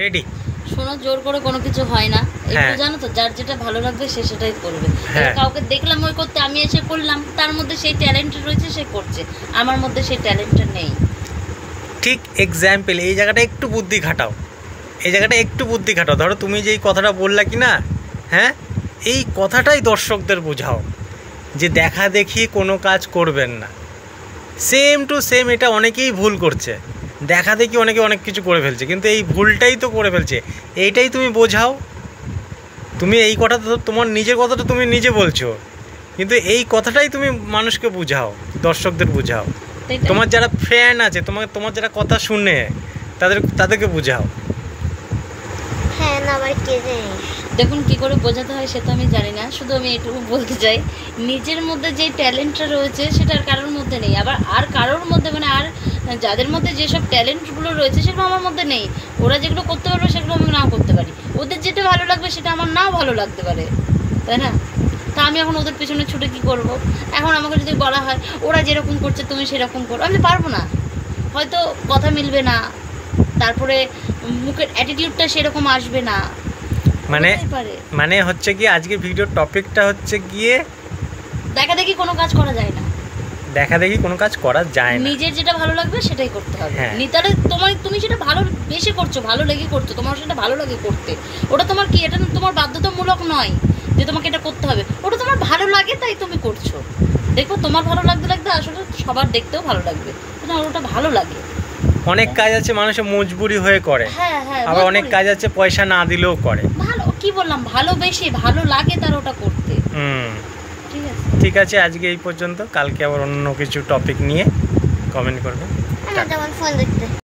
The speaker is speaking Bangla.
রেডি? শোনো, জোর করে কোনো কিছু হয় না, একটু জানো তো, যার যেটা ভালো লাগবে সে সেটাই করবে। কাউকে দেখলাম ওই করতে, আমি এসে করলাম, তার মধ্যে সেই ট্যালেন্ট রয়েছে, সে করছে, আমার মধ্যে সেই ট্যালেন্টটা নেই। ঠিক এক্সাম্পল, এই জায়গাটা একটু বুদ্ধি খাটাও, এই জায়গাটা একটু বুদ্ধি খাটাও। ধরো তুমি যেই কথাটা বললা কি না, হ্যাঁ, এই কথাটাই দর্শকদের বোঝাও যে দেখা দেখি কোনো কাজ করবেন না। সেম টু সেম এটা অনেকেই ভুল করছে, দেখা দেখি অনেকে অনেক কিছু করে ফেলছে, কিন্তু এই ভুলটাই তো করে ফেলছে। এইটাই তুমি বোঝাও। তুমি এই কথাটা, তোমার নিজের কথাটা তুমি নিজে বলছো, কিন্তু এই কথাটাই তুমি মানুষকে বুঝাও, দর্শকদের বুঝাও, তোমার যারা ফ্যান আছে, তোমার যারা কথা শুনে তাদেরকে বুঝাও। হ্যাঁ না, আবার কে জানিস। দেখুন কী করে বোঝাতে হয় সে তো আমি জানি না, শুধু আমি এটুকু বলতে চাই, নিজের মধ্যে যে ট্যালেন্টটা রয়েছে সেটা আর কারোর মধ্যে নেই। আবার আর কারোর মধ্যে মানে আর যাদের মধ্যে যেসব ট্যালেন্টগুলো রয়েছে সেগুলো আমার মধ্যে নেই। ওরা যেগুলো করতে পারবে সেগুলো আমি নাও করতে পারি, ওদের যেটা ভালো লাগবে সেটা আমার নাও ভালো লাগতে পারে, তাই না? তা আমি এখন ওদের পেছনে ছুটে কী করব? এখন আমাকে যদি বলা হয় ওরা যেরকম করছে তুমি সেরকম করো, আমি পারবো না, হয়তো কথা মিলবে না, তারপরে মুখের অ্যাটিটিউডটা সেরকম আসবে না। মানে হচ্ছে কি, আজকে ভিডিওর টপিকটা হচ্ছে গিয়ে দেখা দেখি কোনো কাজ করা যায় না, দেখা দেখি কোনো কাজ করা যায় না, নিজের যেটা ভালো লাগবে সেটাই করতে হবে। নিতালে তুমি সেটা ভালো বেশি করছো, ভালো লেগে করছো, তোমার সেটা ভালো লাগে করতে, ওটা তোমার কি, এটা তোমার বাধ্যতামূলক নয় যে তোমাকে এটা করতে হবে, ওটা তোমার ভালো লাগে তাই তুমি করছো। দেখো তোমার ভালো লাগতে লাগতে আসলে সবার দেখতেও ভালো লাগবে, না ওটা ভালো লাগে। অনেক কাজ আছে মানুষের মজবুরি হয়ে করে, আবার অনেক কাজ আছে পয়সা না দিলেও করে। ভালো কি বললাম, ভালোবেসে ভালো লাগে তার ওটা করতে। ঠিক আছে, আজকে এই পর্যন্ত, কালকে আবার অন্য কিছু টপিক নিয়ে কমেন্ট করবে। আমার যেমন ফোন দেখতে